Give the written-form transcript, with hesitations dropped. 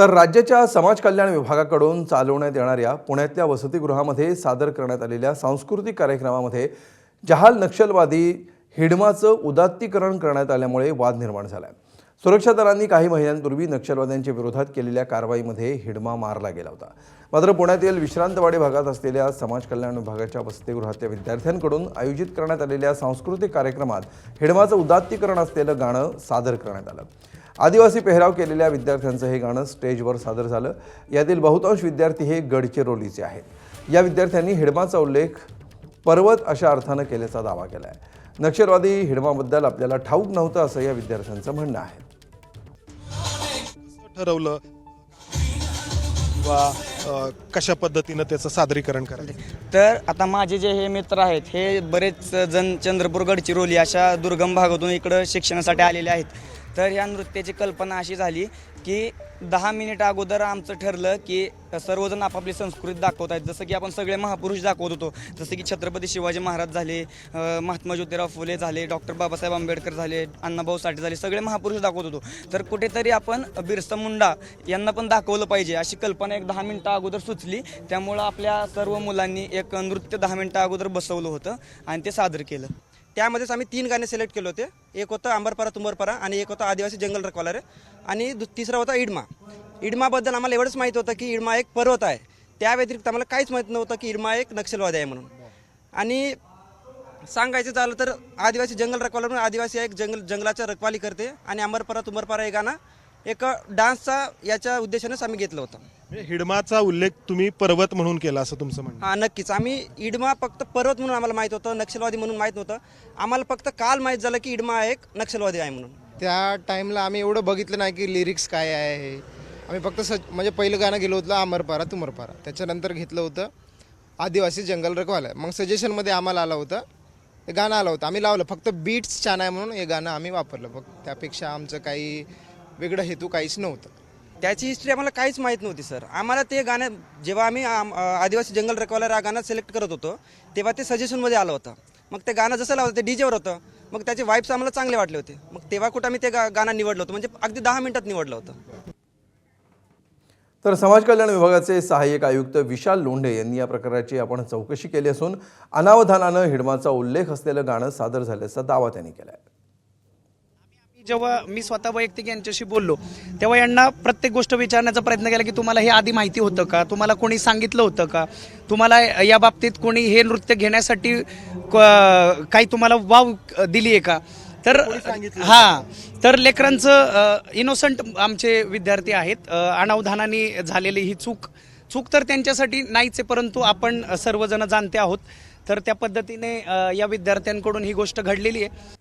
तर राज्याच्या समाज कल्याण विभागाकडून चालवण्यात येणाऱ्या पुण्यातल्या वसतिगृहामध्ये सादर करण्यात आलेल्या सांस्कृतिक कार्यक्रमामध्ये जहाल नक्षलवादी हिडमाचं उदात्तीकरण करण्यात आल्यामुळे वाद निर्माण झाला. सुरक्षा दलांनी काही महिन्यांपूर्वी नक्षलवाद्यांच्या विरोधात केलेल्या कारवाईमध्ये हिडमा मारला गेला होता. मात्र पुण्यातील विश्रांतवाडी भागात असलेल्या समाज कल्याण विभागाच्या वसतिगृहातल्या विद्यार्थ्यांकडून आयोजित करण्यात आलेल्या सांस्कृतिक कार्यक्रमात हिडमाचं उदात्तीकरण असलेलं गाणं सादर करण्यात आलं. आदिवासी पेहराव केलेल्या विद्यार्थ्यांचं हे गाणं स्टेजवर सादर झालं. यातील बहुतांश विद्यार्थी हे गडचिरोलीचे आहेत. या विद्यार्थ्यांनी हिडमाचा उल्लेख पर्वत अशा अर्थानं केल्याचा दावा केला आहे. नक्षलवादी हिडमाबद्दल आपल्याला ठाऊक नव्हतं असं या विद्यार्थ्यांचं म्हणणं आहे. ठरवलं किंवा कशा पद्धतीनं त्याचं सादरीकरण करायचं? तर आता माझे जे हे मित्र आहेत हे बरेच जण चंद्रपूर गडचिरोली अशा दुर्गम भागातून इकडं शिक्षणासाठी आलेले आहेत. तर या नृत्याची कल्पना अशी झाली की 10 मिनिट अगोदर आमचं ठरलं की सर्वजण आपापली संस्कृती दाखवत आहेत. जसं की आपण सगळे महापुरुष दाखवत होतो, जसं की छत्रपती शिवाजी महाराज झाले, महात्मा ज्योतिराव फुले झाले, डॉक्टर बाबासाहेब आंबेडकर झाले, अण्णाभाऊ साठे झाले, सगळे महापुरुष दाखवत होतो. तर कुठेतरी आपण बिरसा मुंडा यांना पण दाखवलं पाहिजे अशी कल्पना एक 10 मिनिटं अगोदर सुचली. त्यामुळं आपल्या सर्व मुलांनी एक नृत्य 10 मिनिटं अगोदर बसवलं होतं आणि ते सादर केलं. त्यामध्येच आम्ही 3 गाणे सिलेक्ट केले होते. एक होतं अंबरपारा तुंबरपारा आणि एक होतं आदिवासी जंगल रखवाला रे आणि तिसरा होता इडमा. इडमाबद्दल आम्हाला एवढंच माहीत होतं की इडमा एक पर्वत आहे. त्या व्यतिरिक्त आम्हाला काहीच माहीत नव्हतं की इडमा एक नक्षलवादी आहे म्हणून. आणि सांगायचं झालं तर आदिवासी जंगल रखवाला म्हणून आदिवासी एक जंगलाच्या रखवाली करते आणि अंबरपारा तुंबरपारा हे गाणं एक डान्सचा याच्या उद्देशानेच आम्ही घेतलं होतं. हिडमाचा उल्लेख तुम्ही पर्वत म्हणून केला असं तुमचं म्हणणं? हां, नक्कीच. आम्ही इडमा फक्त पर्वत म्हणून आम्हाला माहीत होतं, नक्षलवादी म्हणून माहीत नव्हतं. आम्हाला फक्त काल माहीत झालं की इडमा एक नक्षलवादी आहे म्हणून. त्या टाईमला आम्ही एवढं बघितलं नाही की लिरिक्स काय आहे हे. आम्ही फक्त म्हणजे पहिलं गाणं गेलो होतं अमरपारा तुमरपारा, त्याच्यानंतर घेतलं होतं आदिवासी जंगल रखवाला. मग सजेशनमध्ये आम्हाला आलं होतं हे गाणं आलं होतं, आम्ही लावलं. फक्त बीट्स छान आहे म्हणून हे गाणं आम्ही वापरलं. फक्त त्यापेक्षा आमचं काही वेगळं हेतू काहीच नव्हतं. त्याची हिस्ट्री आम्हाला काहीच माहीत नव्हती सर. आम्हाला ते गाणं जेव्हा आम्ही आदिवासी जंगल रखवाला हा गाणं सिलेक्ट करत होतो तेव्हा ते सजेशनमध्ये आलं होतं. मग ते गाणं जसं लावलं ते डीजेवर होतं. मग त्याचे वाईब्स आम्हाला चांगले वाटले होते. मग तेव्हा कुठं आम्ही ते गाणं निवडलं होतं, म्हणजे अगदी 10 मिनिटात निवडलं होतं. तर समाज कल्याण विभागाचे सहाय्यक आयुक्त विशाल लोंढे यांनी या प्रकाराची आपण चौकशी केली असून अनावधानानं हिडमाचा उल्लेख असलेलं गाणं सादर झाल्याचा दावा त्यांनी केला आहे. जेव्हा मी स्वतः वैयक्तिक यांच्याशी बोललो तेव्हा यांना प्रत्येक गोष्ट विचारण्याचा प्रयत्न केला की तुम्हाला हे आधी माहिती होतं का, तुम्हाला कोणी सांगितलं होतं का, तुम्हाला या बाबतीत कोणी हे नृत्य घेण्यासाठी काही तुम्हाला वाव दिली आहे का. तर तर लेकरांचं इनोसंट आमचे विद्यार्थी आहेत. अनावधानाने झालेली ही चूक तर त्यांच्यासाठी नाहीच आहे, परंतु आपण सर्वजण जाणते आहोत. तर त्या पद्धतीने या विद्यार्थ्यांकडून ही गोष्ट घडलेली आहे.